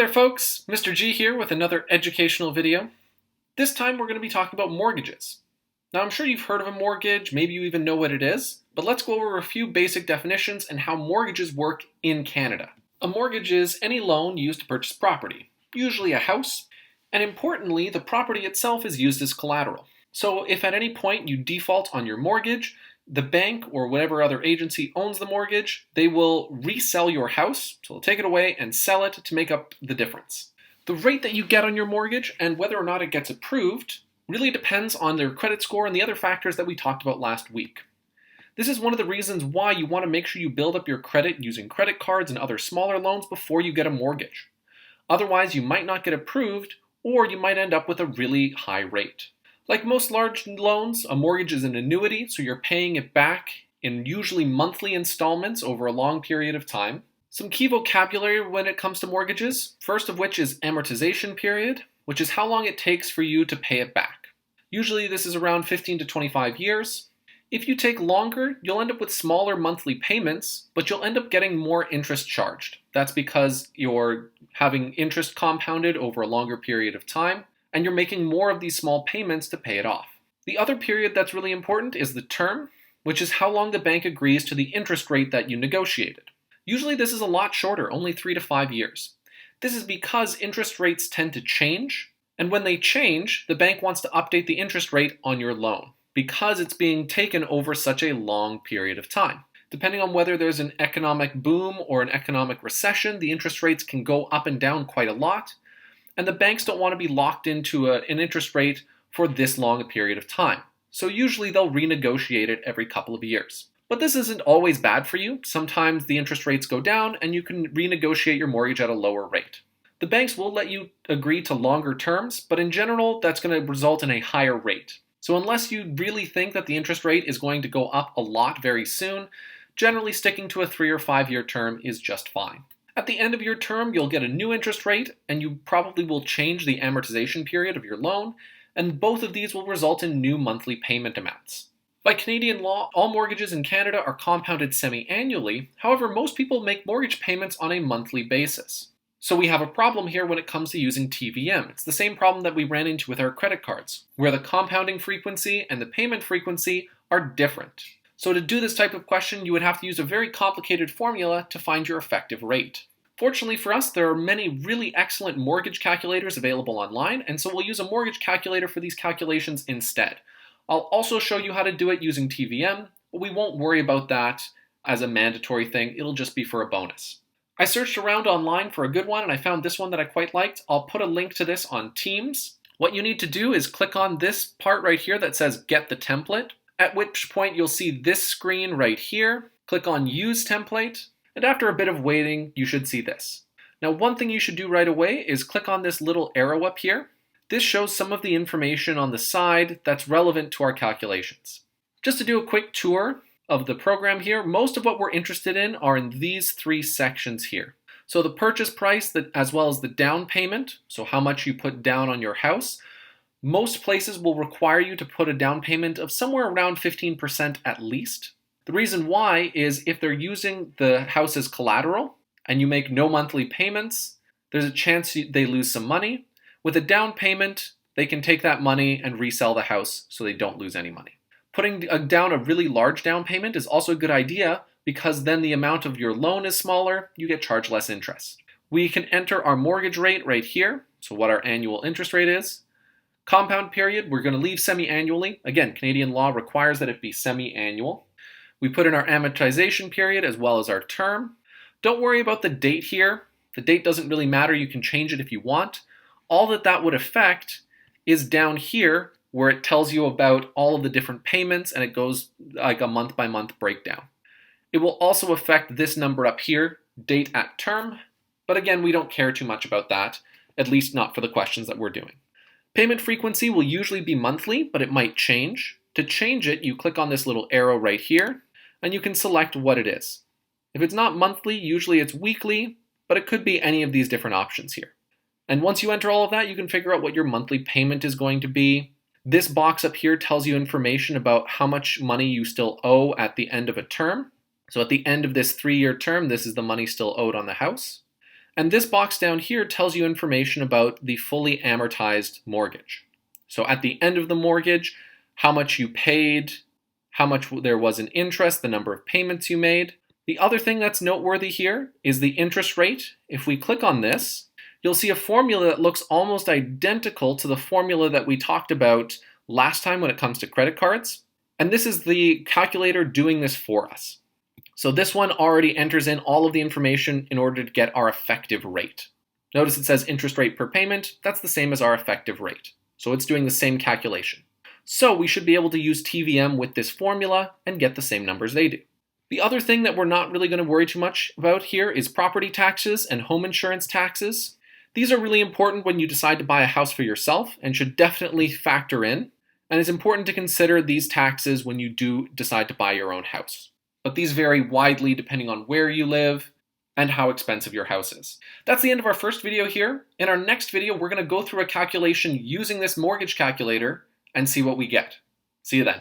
there folks, Mr. G here with another educational video. This time we're going to be talking about mortgages. Now I'm sure you've heard of a mortgage, maybe you even know what it is, but let's go over a few basic definitions and how mortgages work in Canada. A mortgage is any loan used to purchase property, usually a house, and importantly, the property itself is used as collateral. So if at any point you default on your mortgage, the bank or whatever other agency owns the mortgage, they will resell your house, so they'll take it away and sell it to make up the difference. The rate that you get on your mortgage and whether or not it gets approved really depends on their credit score and the other factors that we talked about last week. This is one of the reasons why you want to make sure you build up your credit using credit cards and other smaller loans before you get a mortgage. Otherwise, you might not get approved, or you might end up with a really high rate. Like most large loans, a mortgage is an annuity, so you're paying it back in usually monthly installments over a long period of time. Some key vocabulary when it comes to mortgages, first of which is amortization period, which is how long it takes for you to pay it back. Usually this is around 15 to 25 years. If you take longer, you'll end up with smaller monthly payments, but you'll end up getting more interest charged. That's because you're having interest compounded over a longer period of time, and you're making more of these small payments to pay it off. The other period that's really important is the term, which is how long the bank agrees to the interest rate that you negotiated. Usually this is a lot shorter, only 3 to 5 years. This is because interest rates tend to change, and when they change, the bank wants to update the interest rate on your loan because it's being taken over such a long period of time. Depending on whether there's an economic boom or an economic recession, the interest rates can go up and down quite a lot, and the banks don't want to be locked into an interest rate for this long a period of time. So usually they'll renegotiate it every couple of years. But this isn't always bad for you. Sometimes the interest rates go down and you can renegotiate your mortgage at a lower rate. The banks will let you agree to longer terms, but in general, that's going to result in a higher rate. So unless you really think that the interest rate is going to go up a lot very soon, generally sticking to a 3 or 5 year term is just fine. At the end of your term, you'll get a new interest rate, and you probably will change the amortization period of your loan, and both of these will result in new monthly payment amounts. By Canadian law, all mortgages in Canada are compounded semi-annually. However, most people make mortgage payments on a monthly basis. So we have a problem here when it comes to using TVM. It's the same problem that we ran into with our credit cards, where the compounding frequency and the payment frequency are different. So to do this type of question, you would have to use a very complicated formula to find your effective rate. Fortunately for us, there are many really excellent mortgage calculators available online, and so we'll use a mortgage calculator for these calculations instead. I'll also show you how to do it using TVM, but we won't worry about that as a mandatory thing. It'll just be for a bonus. I searched around online for a good one, and I found this one that I quite liked. I'll put a link to this on Teams. What you need to do is click on this part right here that says Get the Template, at which point you'll see this screen right here. Click on Use Template, and after a bit of waiting, you should see this. Now, one thing you should do right away is click on this little arrow up here. This shows some of the information on the side that's relevant to our calculations. Just to do a quick tour of the program here, most of what we're interested in are in these 3 sections here. So the purchase price, as well as the down payment, so how much you put down on your house. Most places will require you to put a down payment of somewhere around 15% at least. The reason why is if they're using the house as collateral and you make no monthly payments, there's a chance they lose some money. With a down payment, they can take that money and resell the house so they don't lose any money. Putting down a really large down payment is also a good idea because then the amount of your loan is smaller, you get charged less interest. We can enter our mortgage rate right here, so what our annual interest rate is. Compound period, we're going to leave semi-annually. Again, Canadian law requires that it be semi-annual. We put in our amortization period as well as our term. Don't worry about the date here. The date doesn't really matter. You can change it if you want. All that would affect is down here where it tells you about all of the different payments and it goes like a month-by-month breakdown. It will also affect this number up here, date at term, but again, we don't care too much about that, at least not for the questions that we're doing. Payment frequency will usually be monthly, but it might change. To change it, you click on this little arrow right here, and you can select what it is. If it's not monthly, usually it's weekly, but it could be any of these different options here. And once you enter all of that, you can figure out what your monthly payment is going to be. This box up here tells you information about how much money you still owe at the end of a term. So at the end of this 3-year term, this is the money still owed on the house. And this box down here tells you information about the fully amortized mortgage. So at the end of the mortgage, how much you paid, how much there was in interest, the number of payments you made. The other thing that's noteworthy here is the interest rate. If we click on this, you'll see a formula that looks almost identical to the formula that we talked about last time when it comes to credit cards. And this is the calculator doing this for us. So this one already enters in all of the information in order to get our effective rate. Notice it says interest rate per payment. That's the same as our effective rate. So it's doing the same calculation. So we should be able to use TVM with this formula and get the same numbers they do. The other thing that we're not really going to worry too much about here is property taxes and home insurance taxes. These are really important when you decide to buy a house for yourself and should definitely factor in. And it's important to consider these taxes when you do decide to buy your own house. But these vary widely depending on where you live and how expensive your house is. That's the end of our first video here. In our next video, we're going to go through a calculation using this mortgage calculator and see what we get. See you then.